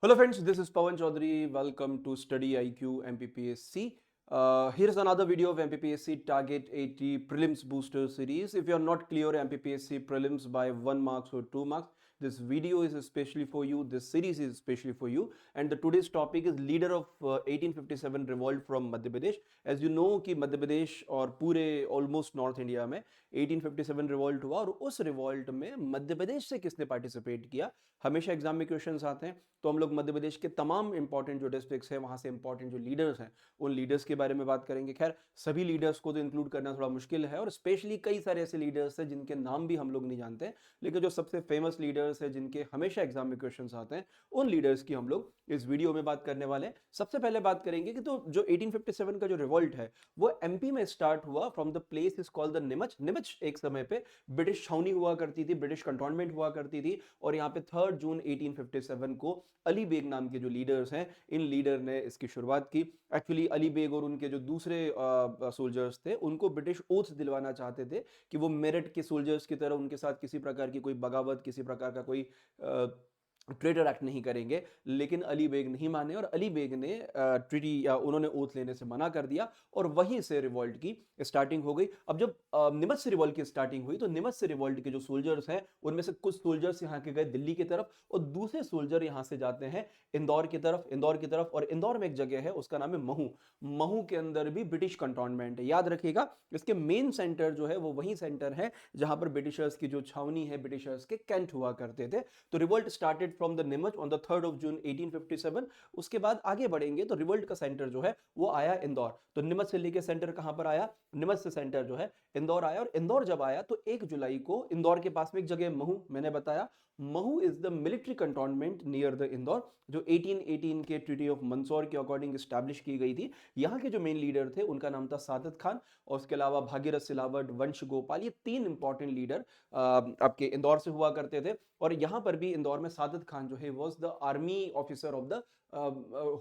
Hello friends, this is Pawan Chaudhary. Welcome to Study IQ MPPSC. Here's another video of MPPSC Target 80 Prelims Booster Series. If you are not clear MPPSC Prelims by 1 marks or 2 marks, this video is especially for you. This series is especially for you. And the today's topic is leader of 1857 revolt from Madhya Pradesh. As you know कि मध्य प्रदेश और पूरे almost north India में 1857 revolt हुआ और उस revolt में मध्य प्रदेश से किसने पार्टिसिपेट किया, हमेशा एग्जाम में क्वेश्चंस आते हैं। तो हम लोग मध्य प्रदेश के तमाम इंपॉर्टेंट जो डिस्ट्रिक्ट्स हैं वहां से इंपॉर्टेंट जो लीडर्स हैं उन लीडर्स के बारे में बात करेंगे। खैर सभी लीडर्स को तो इंक्लूड करना थोड़ा मुश्किल है और स्पेशली कई सारे ऐसे लीडर्स हैं जिनके नाम भी हम लोग नहीं जानते, लेकिन जो सबसे फेमस लीडर्स हैं जिनके हमेशा एग्जाम में क्वेश्चन आते हैं उन लीडर्स की हम लोग इस वीडियो में बात करने वाले हैं। सबसे पहले बात करेंगे कि तो जो 1857 का जो रिवॉल्ट है वो एमपी में स्टार्ट हुआ from the place is called the Neemuch. Neemuch एक समय पे ब्रिटिश छावनी हुआ करती थी, ब्रिटिश कंटोनमेंट हुआ करती थी और यहाँ पे 3 जून 1857 को अली बेग नाम के जो लीडर्स हैं इन लीडर ने इसकी शुरुआत की। एक्चुअली अली बेग और उनके जो दूसरे सोल्जर्स थे उनको ब्रिटिश ओथ दिलवाना चाहते थे कि वो मेरठ के सोल्जर्स की तरह उनके साथ किसी प्रकार की कोई बगावत, किसी प्रकार का कोई ट्रेडर एक्ट नहीं करेंगे, लेकिन अली बेग नहीं माने और अली बेग ने ट्रीटी या उन्होंने ओथ लेने से मना कर दिया और वहीं से रिवॉल्ट की स्टार्टिंग हो गई। अब जब निमच से रिवॉल्ट की स्टार्टिंग हुई तो निमच से रिवॉल्ट के जो सोल्जर्स हैं उनमें से कुछ सोल्जर्स यहाँ के गए दिल्ली की तरफ और दूसरे सोल्जर यहाँ से जाते हैं इंदौर की तरफ। और इंदौर में एक जगह है उसका नाम है महू। महू के अंदर भी ब्रिटिश कंटोनमेंट है, याद रखिएगा। इसके मेन सेंटर जो है वो वही सेंटर है जहां पर ब्रिटिशर्स की जो छावनी है, ब्रिटिशर्स के कैंट हुआ करते थे। तो revolt started from the Neemuch on the 3rd of June 1857। उसके बाद आगे बढ़ेंगे तो रिवोल्ट का सेंटर जो है वो आया इंदौर। तो निमच से लेके सेंटर कहां पर आया, निमच से सेंटर जो है इंदौर आया और इंदौर जब आया तो 1 जुलाई को इंदौर के पास में एक जगह महू, मैंने बताया Mhow is the military cantonment near the Indore जो 1818 के ट्रीटी ऑफ मंदसौर के अकॉर्डिंग स्टैब्लिश की गई थी। यहाँ के जो मेन लीडर थे उनका नाम था सादत खान और उसके अलावा भागीरथ सिलावट, वंश गोपाल, ये 3 इंपॉर्टेंट लीडर आपके इंदौर से हुआ करते थे। और यहां पर भी इंदौर में सादत खान जो है was the army officer of the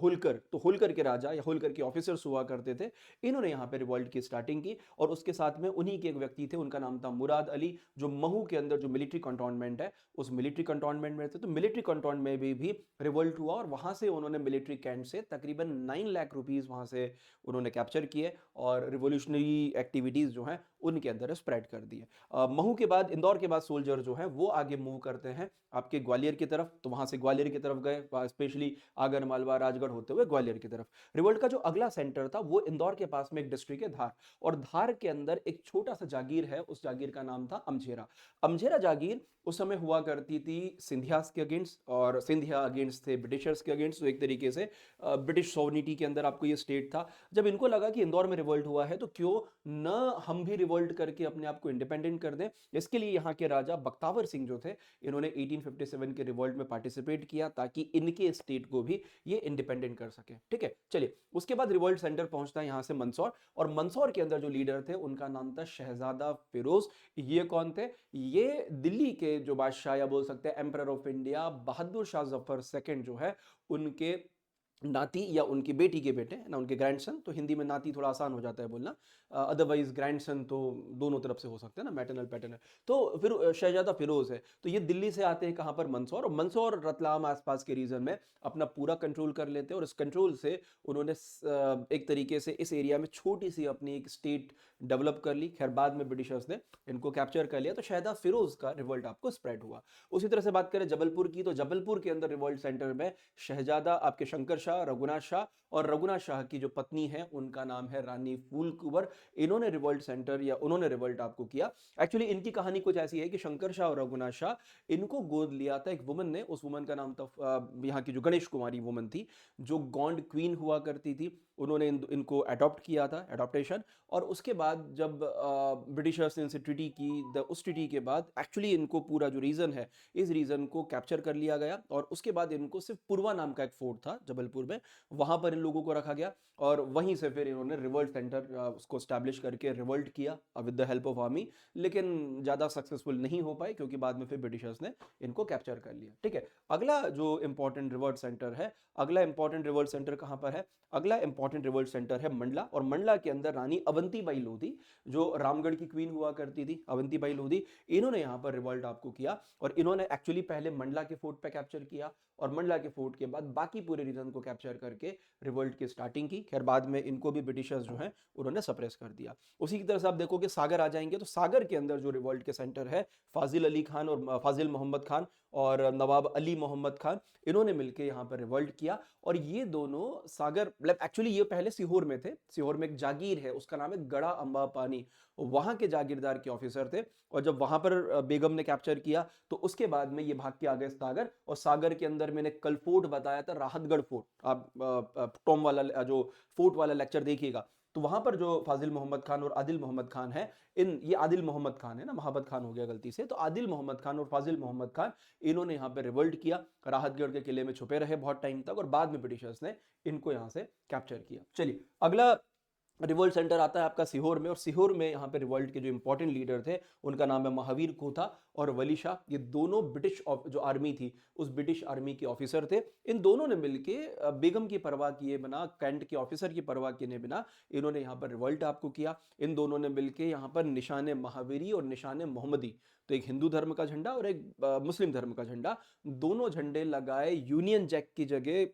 Holkar, तो होलकर के राजा या होलकर के ऑफिसर्स हुआ करते थे। इन्होंने यहाँ पे रिवॉल्ट की स्टार्टिंग की और उसके साथ में उन्हीं के एक व्यक्ति थे उनका नाम था मुराद अली जो महू के अंदर जो मिलिट्री कंटोनमेंट है उस मिलिट्री कंटोनमेंट में थे। तो मिलिट्री कंटोनमेंट में भी रिवॉल्ट हुआ और वहां से उन्होंने मिलिट्री कैंट से तकरीबन 9 लाख रुपीज वहां से उन्होंने कैप्चर किए और रिवोल्यूशनरी एक्टिविटीज जो हैं उनके अंदर स्प्रेड कर दिए। महू के बाद, इंदौर के बाद सोल्जर जो है वो आगे मूव करते हैं आपके ग्वालियर की तरफ। तो वहां से ग्वालियर की तरफ गए, स्पेशली आगर मालवा राजगढ़ होते हुए ग्वालियर की तरफ। रिवोल्ट का जो अगला सेंटर था वो इंदौर के पास में एक डिस्ट्रिक्ट है धार और धार के अंदर एक छोटा सा जागीर है, उस जागीर का नाम था अमझेरा। अमझेरा जागीर उस समय हुआ करती थी सिंधियास के अगेंस्ट और सिंधिया अगेंस्ट थे ब्रिटिशर्स के अगेंस्ट। तो एक तरीके से ब्रिटिश सोवनिटी के अंदर आपको ये स्टेट था। जब इनको लगा कि इंदौर में रिवोल्ट हुआ है तो क्यों न हम भी रिवोल्ट करके अपने आप को इंडिपेंडेंट कर दें। इसके लिए यहाँ के राजा बख्तावर सिंह जो थे इन्होंने 1857 के रिवोल्ट में पार्टिसिपेट किया ताकि इनके स्टेट को भी ये इंडिपेंडेंट कर सके। ठीक है, चलिए उसके बाद रिवोल्ट सेंटर पहुंचता है यहाँ से मंदसौर और मंदसौर के अंदर जो लीडर थे उनका नाम था शहजादा फिरोज। ये कौन थे, ये दिल्ली के जो बादशाह या बोल सकते हैं emperor of India Bahadur Shah Zafar second जो है उनके नाती या उनकी बेटी के बेटे ना, उनके ग्रैंडसन। तो हिंदी में नाती थोड़ा आसान हो जाता है बोलना, अदरवाइज ग्रैंडसन तो दोनों तरफ से हो सकते हैं ना, मैटरनल पैटर्नल। तो फिर शहजादा फिरोज है तो ये दिल्ली से आते हैं कहां पर, मंदसौर। और मंदसौर रतलाम आसपास के रीजन में अपना पूरा कंट्रोल कर लेते हैं और इस कंट्रोल से उन्होंने एक तरीके से इस एरिया में छोटी सी अपनी एक स्टेट डेवलप कर ली। खैर बाद में ब्रिटिशर्स ने इनको कैप्चर कर लिया तो शहजादा फिरोज का रिवोल्ट आपको स्प्रेड हुआ। उसी तरह से बात करें जबलपुर की तो जबलपुर के अंदर रिवोल्ट सेंटर में शहजादा आपके शंकर शाह, रघुनाथ शाह और रघुनाथ शाह की जो पत्नी है उनका नाम है रानी फूल कुंवर। इन्होंने रिवोल्ट सेंटर या उन्होंने रिवोल्ट आपको किया। एक्चुअली इनकी कहानी कुछ ऐसी है कि शंकर शाह और रघुनाथ शाह इनको गोद लिया था एक वुमन ने। उस वुमन का नाम था यहाँ की जो गणेश कुमारी वुमन थी जो गॉन्ड क्वीन हुआ करती थी। उन्होंने इनको अडॉप्ट किया था, अडॉप्टेशन। और उसके बाद जब ब्रिटिशर्स ने इनसे ट्रीटी की, उस ट्रीटी के बाद एक्चुअली इनको पूरा जो रीजन है इस रीजन को कैप्चर कर लिया गया और उसके बाद इनको सिर्फ पुरवा नाम का एक फोर्ट था जबलपुर में, वहां पर लोगों को रखा गया और वहीं से फिर इन्होंने रिवोल्ट सेंटर उसको स्टैब्लिश करके रिवोल्ट किया with the help of army, लेकिन ज़्यादा सक्सेसफुल नहीं हो पाए क्योंकि बाद में फिर ब्रिटिशर्स ने इनको कैप्चर कर लिया। ठीक है, अगला जो इंपॉर्टेंट रिवोल्ट सेंटर है, अगला इंपॉर्टेंट रिवोल्ट सेंटर कहाँ पर है? अगला इंपॉर्टेंट रिवोल्ट सेंटर है मंडला, और मंडला के अंदर रानी अवंतीबाई लोधी जो रामगढ़ की क्वीन हुआ करती थी, अवंतीबाई लोधी, इन्होंने यहाँ पर रिवोल्ट आपको किया और इन्होंने एक्चुअली पहले मंडला के फोर्ट पे कैप्चर किया और मंडला के फोर्ट के बाद बाकी पूरे रीजन को कैप्चर करके रिवोल्ट की स्टार्टिंग की। खैर बाद में इनको भी ब्रिटिशर्स जो हैं उन्होंने सप्रेस कर दिया। उसी की तरह से आप देखोगे सागर आ जाएंगे तो सागर के अंदर जो रिवोल्ट के सेंटर है फाजिल अली खान और फाजिल मोहम्मद खान और नवाब अली मोहम्मद खान, इन्होंने मिलकर यहाँ पर रिवोल्ट किया और ये दोनों सागर मतलब एक्चुअली ये पहले सीहोर में थे। सीहोर में एक जागीर है उसका नाम है गड़ा अंबा पानी, वहां के जागीरदार के ऑफिसर थे और जब वहां पर बेगम ने कैप्चर किया तो उसके बाद में ये भाग के आ गए सागर। और सागर के अंदर मैंने कल फोर्ट बताया था राहतगढ़ फोर्ट, आप टॉम वाला जो फोर्ट वाला लेक्चर देखिएगा तो वहां पर जो फाजिल मोहम्मद खान और आदिल मोहम्मद खान है, इन ये आदिल मोहम्मद खान है ना, महाबत खान हो गया गलती से, तो आदिल मोहम्मद खान और फाजिल मोहम्मद खान इन्होंने यहाँ पे रिवोल्ट किया, राहतगढ़ के किले में छुपे रहे बहुत टाइम तक और बाद में ब्रिटिशर्स ने इनको यहाँ से कैप्चर किया। चलिए अगला रिवोल्ट सेंटर आता है आपका सीहोर में, और सीहोर में यहाँ पे रिवोल्ट के जो इंपॉर्टेंट लीडर थे उनका नाम है महावीर खोथा और वली शाह। ये दोनों ब्रिटिश जो आर्मी थी उस ब्रिटिश आर्मी के ऑफिसर थे। इन दोनों ने मिलके बेगम की परवाह किए बिना, कैंट के ऑफिसर की परवाह किए बिना इन्होंने यहाँ पर रिवोल्ट आपको किया। इन दोनों ने मिलके यहाँ पर निशान महावीरी और निशान मोहम्मदी, तो एक हिंदू धर्म का झंडा और एक मुस्लिम धर्म का झंडा, दोनों झंडे लगाए यूनियन जैक की जगह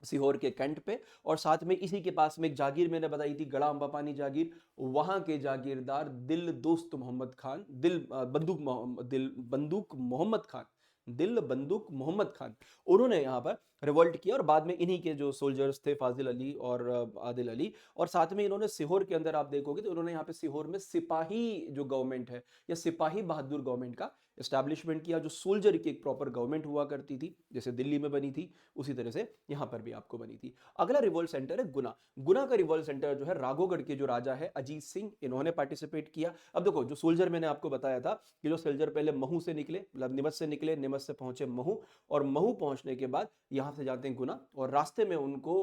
सीहोर के कैंट पे। और साथ में इसी के पास में एक जागीर मैंने बताई थी गड़ा अंबा पानी जागीर, वहां के जागीरदार दिल दोस्त मोहम्मद खान, दिल बंदूक मोहम्मद खान, दिल बंदूक मोहम्मद खान, उन्होंने यहाँ पर रिवोल्ट किया और बाद में इन्हीं के जो सोल्जर्स थे फाजिल अली और आदिल अली, और साथ में इन्होंने सीहोर के अंदर आप देखोगे तो उन्होंने यहाँ पे सीहोर में सिपाही जो गवर्नमेंट है या सिपाही बहादुर गवर्नमेंट का एस्टैब्लिशमेंट किया, जो सोल्जर की एक प्रॉपर गवर्नमेंट हुआ करती थी जैसे दिल्ली में बनी थी उसी तरह से यहाँ पर भी आपको बनी थी। अगला रिवोल्ट सेंटर है गुना। गुना का रिवोल्ट सेंटर जो है राघोगढ़ के जो राजा है अजीत सिंह, इन्होंने पार्टिसिपेट किया। अब देखो जो सोल्जर मैंने आपको बताया था कि जो सोल्जर पहले महू से निकले, मतलब निमच से निकले, निमच से पहुंचे महू और महू पहुंचने के बाद यहां से जाते हैं गुना और रास्ते में उनको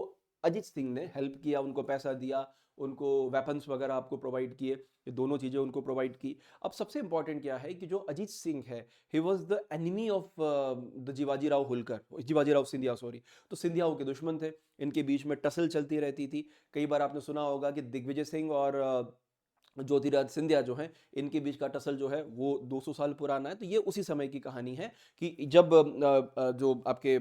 अजीत सिंह ने हेल्प किया, उनको पैसा दिया, उनको वेपन्स वगैरह आपको प्रोवाइड किए, ये दोनों चीजें उनको प्रोवाइड की। अब सबसे इंपॉर्टेंट क्या है कि जो अजीत सिंह है he was the enemy of the Jiwaji Rao Holkar, Jiwaji Rao Scindia sorry, तो सिंधियाओं के दुश्मन थे, इनके बीच में टसल चलती रहती थी। कई बार आपने सुना होगा कि दिग्विजय सिंह और ज्योतिराज सिंधिया जो हैं इनके बीच का टसल जो है वो 200 साल पुराना है। तो ये उसी समय की कहानी है कि जब जो आपके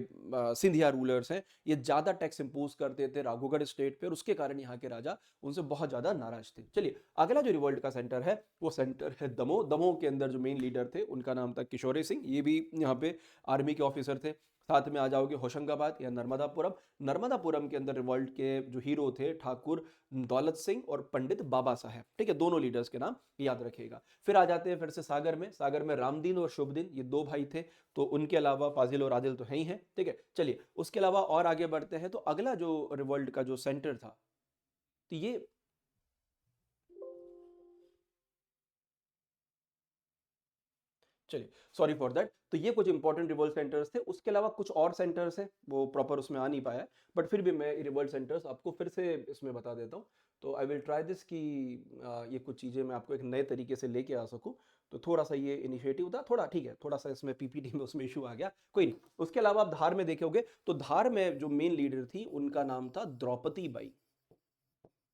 सिंधिया रूलर्स हैं ये ज़्यादा टैक्स इंपोज करते थे राघोगढ़ स्टेट पे और उसके कारण यहाँ के राजा उनसे बहुत ज़्यादा नाराज थे। चलिए अगला जो रिवोल्ट का सेंटर है वो सेंटर है दमोह। दमोह के अंदर जो मेन लीडर थे उनका नाम था किशोरी सिंह, ये भी यहाँ पे आर्मी के ऑफिसर थे। साथ में आ जाओगे होशंगाबाद या नर्मदापुरम। नर्मदापुरम के अंदर रिवोल्ट के जो हीरो थे ठाकुर दौलत सिंह और पंडित बाबा साहब, ठीक है, दोनों लीडर्स के नाम याद रखिएगा। फिर आ जाते हैं फिर से सागर में। सागर में रामदीन और शुभदीन ये दो भाई थे, तो उनके अलावा फाजिल और आदिल तो है ही हैं, ठीक है। चलिए उसके अलावा और आगे बढ़ते हैं तो अगला जो रिवोल्ट का जो सेंटर था तो ये चलिए सॉरी फॉर दैट, तो ये कुछ इंपॉर्टेंट रिवोल्ट सेंटर्स थे। उसके अलावा कुछ और सेंटर्स हैं वो प्रॉपर उसमें आ नहीं पाया, बट फिर भी मैं रिवोल्ट सेंटर्स आपको फिर से इसमें बता देता हूँ। तो आई विल ट्राई दिस कि ये कुछ चीज़ें मैं आपको एक नए तरीके से लेके आ सकूँ। तो थोड़ा सा ये इनिशिएटिव था, थोड़ा ठीक है, थोड़ा सा इसमें पीपीटी में उसमें इशू आ गया, कोई नहीं। उसके अलावा आप धार में देखोगे तो धार में जो मेन लीडर थी उनका नाम था द्रौपदी बाई।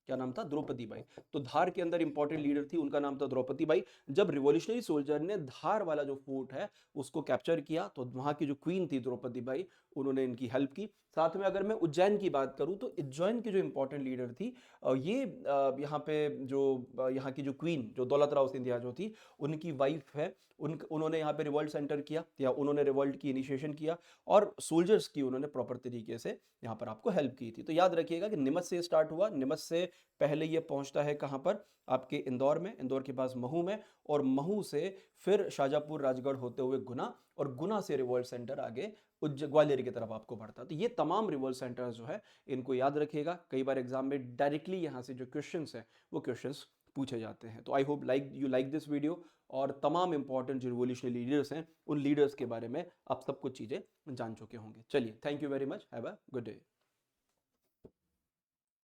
क्या नाम था? द्रौपदी बाई। तो धार के अंदर इंपॉर्टेंट लीडर थी, उनका नाम था द्रौपदी बाई। जब रिवॉल्यूशनरी सोल्जर ने धार वाला जो फोर्ट है उसको कैप्चर किया तो वहां की जो क्वीन थी द्रौपदी बाई, उन्होंने इनकी हेल्प की। साथ में अगर मैं उज्जैन की बात करूं तो उज्जैन की जो इंपॉर्टेंट लीडर थी ये यहाँ पे जो यहाँ की जो क्वीन जो दौलत राव सिंधिया जो थी उनकी वाइफ है, उन्होंने यहाँ पे रिवोल्ट सेंटर किया या उन्होंने रिवोल्ट की इनिशिएशन किया और सोल्जर्स की उन्होंने प्रॉपर तरीके से यहाँ पर आपको हेल्प की थी। तो याद रखिएगा कि निमच से स्टार्ट हुआ, निमच से पहले ये पहुंचता है कहाँ पर? आपके इंदौर में, इंदौर के पास महू में, और महू से फिर शाजापुर राजगढ़ होते हुए गुना, और गुना से रिवोल्ट सेंटर आगे ग्वालियर की तरफ आपको बढ़ता। तो ये तमाम रिवोल्ट सेंटर्स जो है इनको याद रखिएगा, कई बार एग्जाम में डायरेक्टली यहाँ से जो क्वेश्चंस हैं वो क्वेश्चंस पूछे जाते हैं। तो I hope you like this video, और तमाम इंपॉर्टेंट जो रिवोल्यूशनरी लीडर्स हैं उन लीडर्स के बारे में आप सब कुछ चीज़ें जान चुके होंगे। चलिए thank you very much, have a good day.